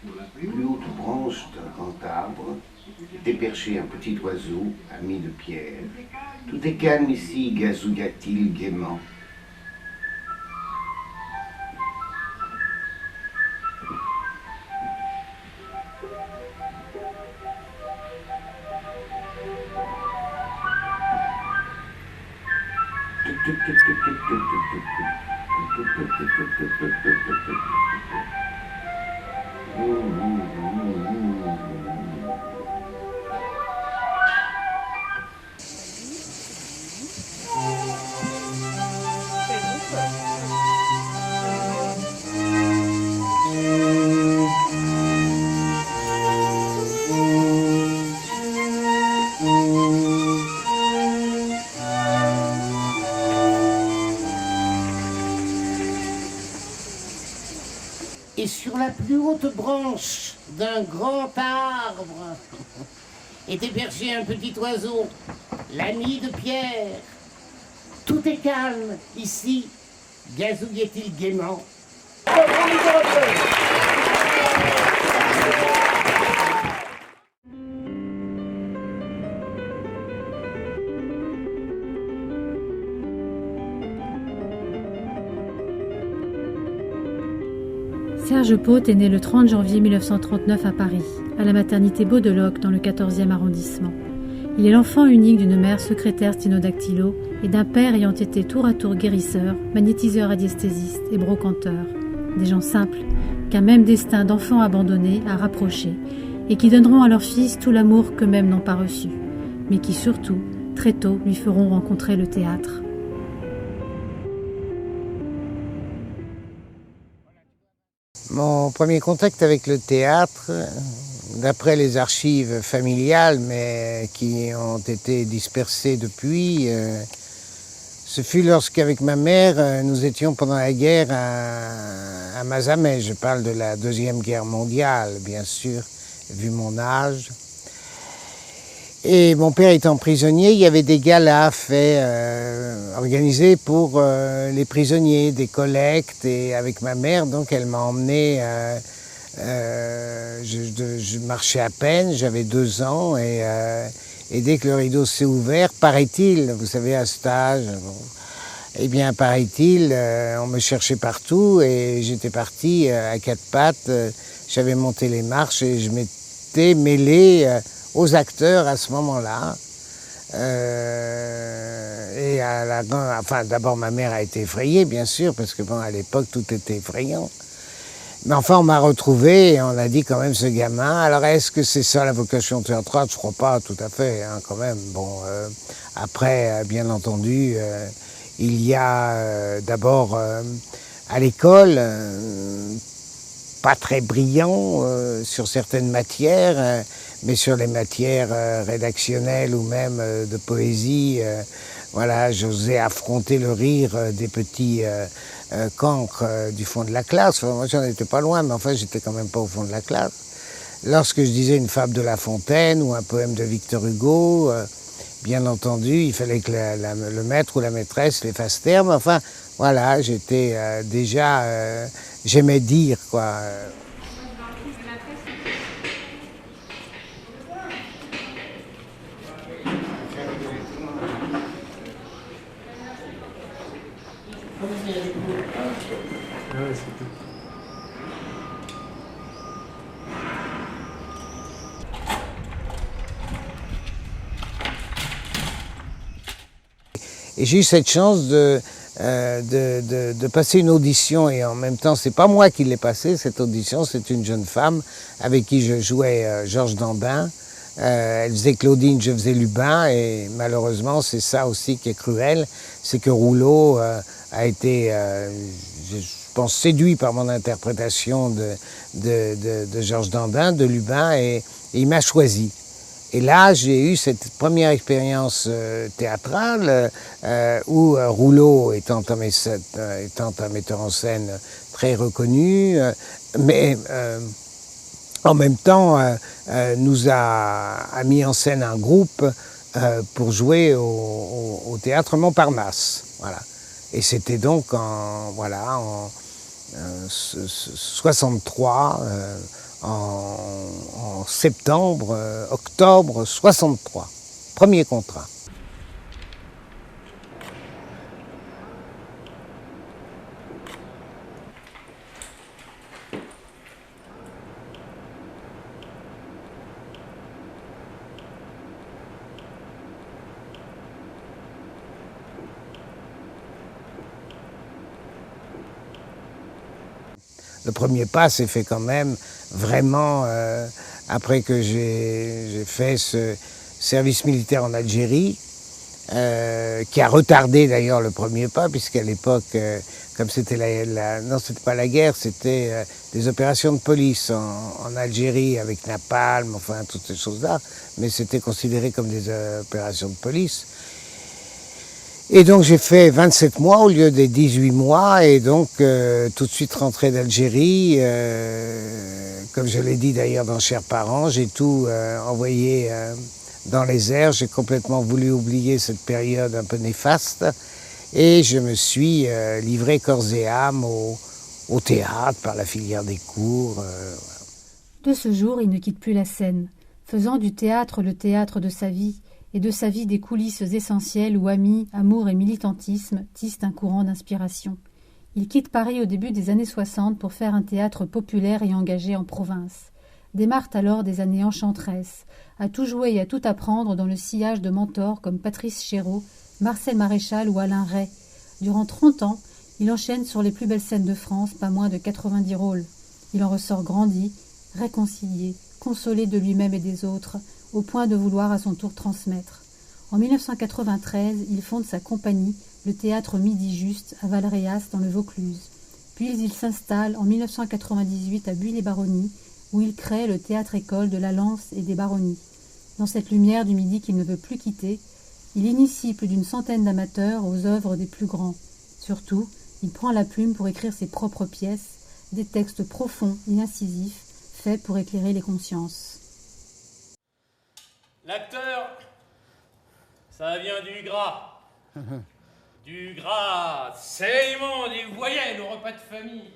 Sur la plus haute branche d'un grand arbre était perché un petit oiseau ami de pierre. Tout est calme ici, gazouilla-t-il gaiement. Et sur la plus haute branche d'un grand arbre était perché un petit oiseau, l'ami de Pierre. Tout est calme ici, gazouillait-il gaiement. Serge Paute est né le 30 janvier 1939 à Paris, à la maternité Beaudeloc dans le 14e arrondissement. Il est l'enfant unique d'une mère secrétaire sténodactylo et d'un père ayant été tour à tour guérisseur, magnétiseur radiesthésiste et brocanteur. Des gens simples, qu'un même destin d'enfants abandonnés a rapprochés et qui donneront à leur fils tout l'amour qu'eux-mêmes n'ont pas reçu, mais qui surtout, très tôt, lui feront rencontrer le théâtre. Mon premier contact avec le théâtre, d'après les archives familiales, mais qui ont été dispersées depuis, ce fut lorsqu'avec ma mère, nous étions pendant la guerre à Mazamet. Je parle de la Deuxième Guerre mondiale, bien sûr, vu mon âge. Et mon père étant prisonnier, il y avait des galas faits, organisés pour les prisonniers, des collectes. Et avec ma mère, donc, elle m'a emmené. Je marchais à peine, j'avais 2 ans, et dès que le rideau s'est ouvert, paraît-il, vous savez, à cet âge, bon, eh bien, paraît-il, on me cherchait partout, et j'étais parti à 4 pattes. J'avais monté les marches et je m'étais mêlé aux acteurs à ce moment-là. Et enfin, d'abord ma mère a été effrayée, bien sûr, parce que bon, à l'époque tout était effrayant. Mais enfin, on m'a retrouvé et on a dit quand même ce gamin. Alors, est-ce que c'est ça la vocation théâtrale? Je crois pas tout à fait, hein, quand même. Bon, après, bien entendu, il y a d'abord à l'école, pas très brillant sur certaines matières, mais sur les matières rédactionnelles ou même de poésie, voilà, j'osais affronter le rire des petits cancres du fond de la classe. Enfin, moi, j'en étais pas loin, mais enfin, j'étais quand même pas au fond de la classe. Lorsque je disais une fable de La Fontaine ou un poème de Victor Hugo, bien entendu, il fallait que le maître ou la maîtresse les fasse taire. Mais enfin, voilà, j'étais déjà, j'aimais dire, quoi. Et j'ai eu cette chance de passer une audition, et en même temps, c'est pas moi qui l'ai passée, cette audition, c'est une jeune femme avec qui je jouais Georges Dandin. Elle faisait Claudine, je faisais Lubin, et malheureusement, c'est ça aussi qui est cruel, c'est que Rouleau a été, je pense, séduit par mon interprétation de Georges Dandin, de Lubin, et il m'a choisi. Et là, j'ai eu cette première expérience théâtrale où Rouleau étant un metteur en scène très reconnu, mais en même temps nous a mis en scène un groupe pour jouer au théâtre Montparnasse. Voilà. Et c'était donc 63, en septembre, octobre 63. Premier contrat. Le premier pas s'est fait quand même vraiment après que j'ai fait ce service militaire en Algérie, qui a retardé d'ailleurs le premier pas, puisqu'à l'époque, comme c'était non, c'était pas la guerre, c'était des opérations de police en Algérie avec napalm, enfin toutes ces choses-là, mais c'était considéré comme des opérations de police. Et donc j'ai fait 27 mois au lieu des 18 mois et donc tout de suite rentré d'Algérie, comme je l'ai dit d'ailleurs dans Chers parents, j'ai tout envoyé dans les airs, j'ai complètement voulu oublier cette période un peu néfaste et je me suis livré corps et âme au théâtre par la filière des cours. De ce jour, il ne quitte plus la scène, faisant du théâtre le théâtre de sa vie, et de sa vie des coulisses essentielles où amis, amour et militantisme tissent un courant d'inspiration. Il quitte Paris au début des années 60 pour faire un théâtre populaire et engagé en province. Démarrent alors des années enchanteresses, à tout jouer et à tout apprendre dans le sillage de mentors comme Patrice Chéreau, Marcel Maréchal ou Alain Ray. Durant 30 ans, il enchaîne sur les plus belles scènes de France, pas moins de 90 rôles. Il en ressort grandi, réconcilié, consolé de lui-même et des autres, au point de vouloir à son tour transmettre. En 1993, il fonde sa compagnie, le théâtre Midi Juste, à Valréas, dans le Vaucluse. Puis il s'installe en 1998 à Buis-les-Baronnies, où il crée le théâtre-école de la Lance et des Baronnies. Dans cette lumière du Midi qu'il ne veut plus quitter, il initie plus d'une centaine d'amateurs aux œuvres des plus grands. Surtout, il prend la plume pour écrire ses propres pièces, des textes profonds et incisifs, faits pour éclairer les consciences. L'acteur, ça vient du gras. Du gras, c'est immonde, il voyait le repas de famille.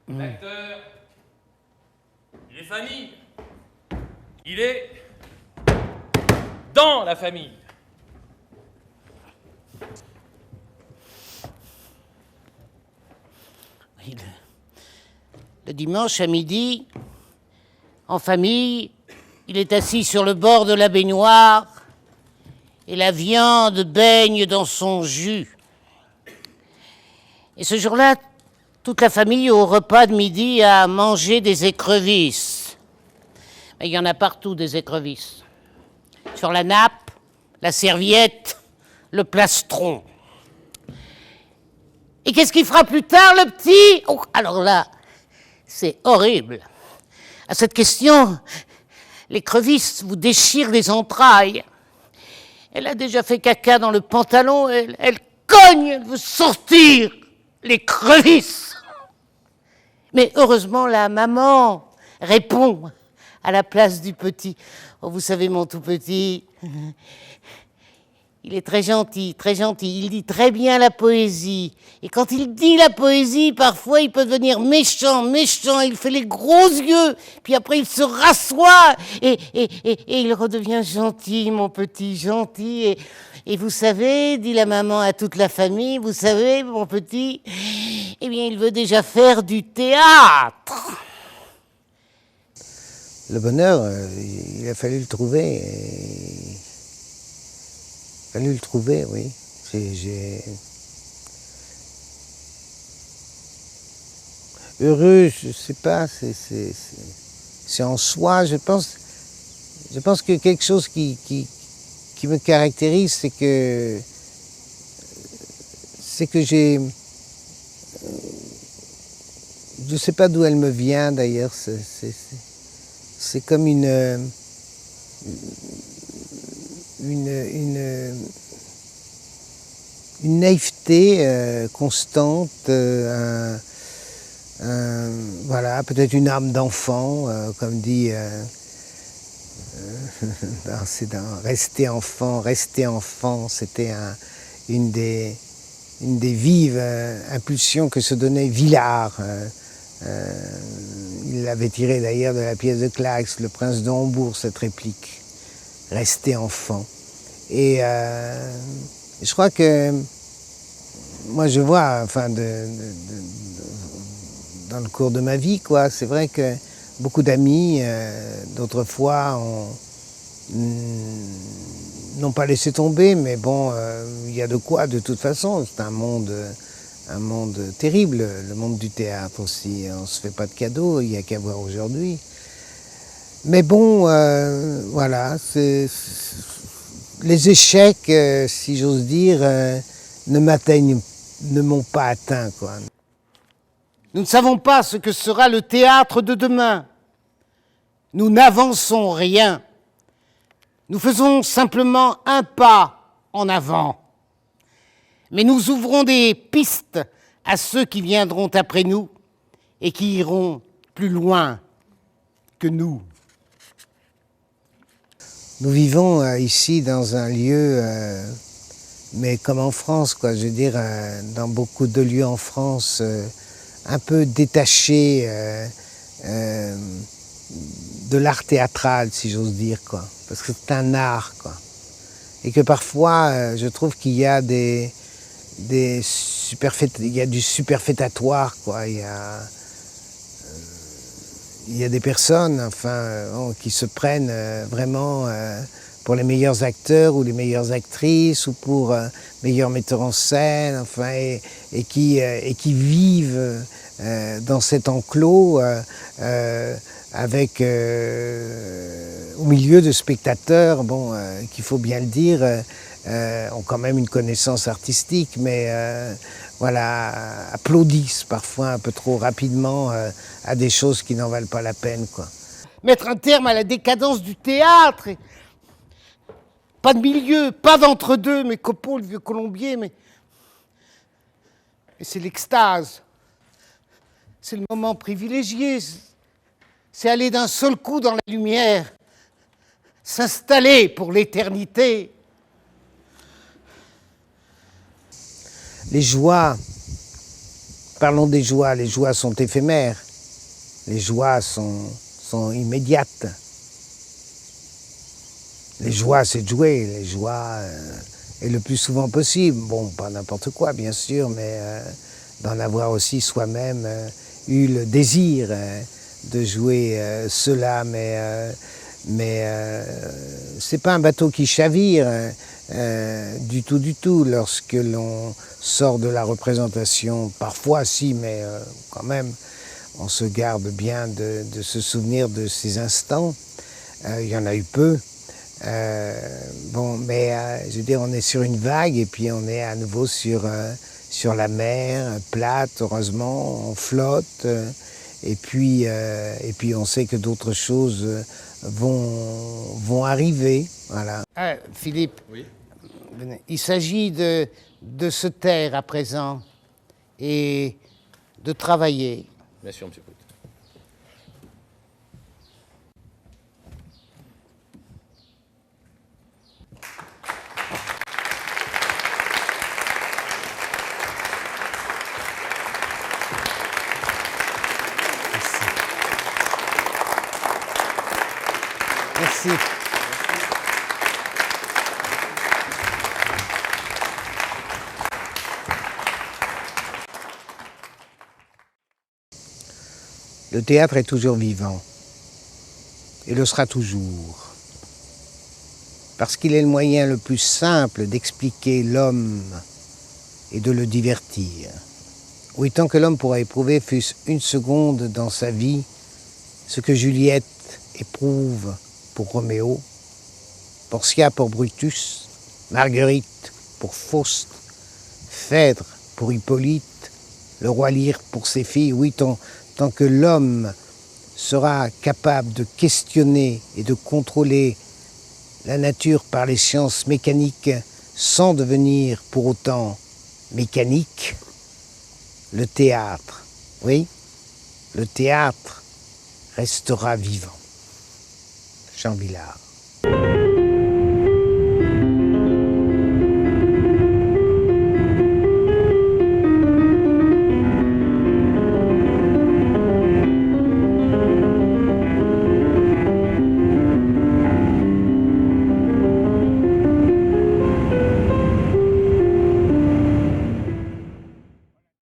L'acteur, il est famille. Il est dans la famille. Le dimanche à midi, en famille, il est assis sur le bord de la baignoire et la viande baigne dans son jus. Et ce jour-là, toute la famille au repas de midi a mangé des écrevisses. Mais il y en a partout des écrevisses. Sur la nappe, la serviette, le plastron. Et qu'est-ce qu'il fera plus tard, le petit ? Oh, alors là, c'est horrible. À cette question, l'écrevisse vous déchire les entrailles. Elle a déjà fait caca dans le pantalon, elle cogne, elle veut sortir l'écrevisse. Mais heureusement, la maman répond à la place du petit. Oh, vous savez, mon tout petit, il est très gentil, il dit très bien la poésie. Et quand il dit la poésie, parfois il peut devenir méchant, il fait les gros yeux, puis après il se rassoit et il redevient gentil, mon petit, gentil. Et vous savez, dit la maman à toute la famille, vous savez, mon petit, eh bien il veut déjà faire du théâtre. Le bonheur, il a fallu le trouver. Oui. Heureux, je sais pas, c'est en soi, je pense que quelque chose qui me caractérise, c'est que j'ai, je sais pas d'où elle me vient d'ailleurs, c'est comme une naïveté constante, voilà, peut-être une âme d'enfant, comme dit c'est dans Rester enfant, c'était une des vives impulsions que se donnait Villard. Il l'avait tiré d'ailleurs de la pièce de Clax, Le Prince de Hambourg, cette réplique, rester enfant. Et je crois que, moi je vois, enfin, dans le cours de ma vie, quoi, c'est vrai que beaucoup d'amis, d'autrefois, n'ont pas laissé tomber, mais bon, il y a de quoi, de toute façon, c'est un monde terrible, le monde du théâtre aussi. On ne se fait pas de cadeaux, il n'y a qu'à voir aujourd'hui. Mais bon, voilà, les échecs, si j'ose dire, ne m'ont pas atteint, quoi. Nous ne savons pas ce que sera le théâtre de demain. Nous n'avançons rien. Nous faisons simplement un pas en avant. Mais nous ouvrons des pistes à ceux qui viendront après nous et qui iront plus loin que nous. Nous vivons ici dans un lieu, mais comme en France, quoi, je veux dire, dans beaucoup de lieux en France, un peu détaché de l'art théâtral, si j'ose dire, quoi. Parce que c'est un art, quoi. Et que parfois, je trouve qu'il y a il y a du superfétatoire, quoi. Il y a des personnes, enfin, qui se prennent vraiment pour les meilleurs acteurs ou les meilleures actrices ou pour meilleurs metteurs en scène, enfin, et qui vivent dans cet enclos avec au milieu de spectateurs, bon, qu'il faut bien le dire, ont quand même une connaissance artistique, mais voilà, applaudissent parfois un peu trop rapidement à des choses qui n'en valent pas la peine, quoi. Mettre un terme à la décadence du théâtre. Pas de milieu, pas d'entre-deux, mais Copeau, le vieux Colombier, mais c'est l'extase. C'est le moment privilégié. C'est aller d'un seul coup dans la lumière, s'installer pour l'éternité. Les joies, parlons des joies, les joies sont éphémères, les joies sont immédiates. Les joies, c'est de jouer, les joies, et le plus souvent possible, bon, pas n'importe quoi bien sûr, mais d'en avoir aussi soi-même eu le désir de jouer cela, mais c'est pas un bateau qui chavire du tout lorsque l'on sort de la représentation. Parfois si, mais quand même on se garde bien de se souvenir de ces instants. Il y en a eu peu. Bon, mais je veux dire, on est sur une vague et puis on est à nouveau sur la mer, plate, heureusement, on flotte. Et puis on sait que d'autres choses vont arriver. Voilà. Ah, Philippe, Oui. il s'agit de se taire à présent et de travailler. Bien sûr, monsieur Pout. Merci. Le théâtre est toujours vivant et le sera toujours. Parce qu'il est le moyen le plus simple d'expliquer l'homme et de le divertir. Oui, tant que l'homme pourra éprouver, fût-ce une seconde dans sa vie, ce que Juliette éprouve pour Roméo, Portia pour Brutus, Marguerite pour Faust, Phèdre pour Hippolyte, le roi Lear pour ses filles, oui, tant que l'homme sera capable de questionner et de contrôler la nature par les sciences mécaniques sans devenir pour autant mécanique, le théâtre, oui, le théâtre restera vivant. Jean Vilar.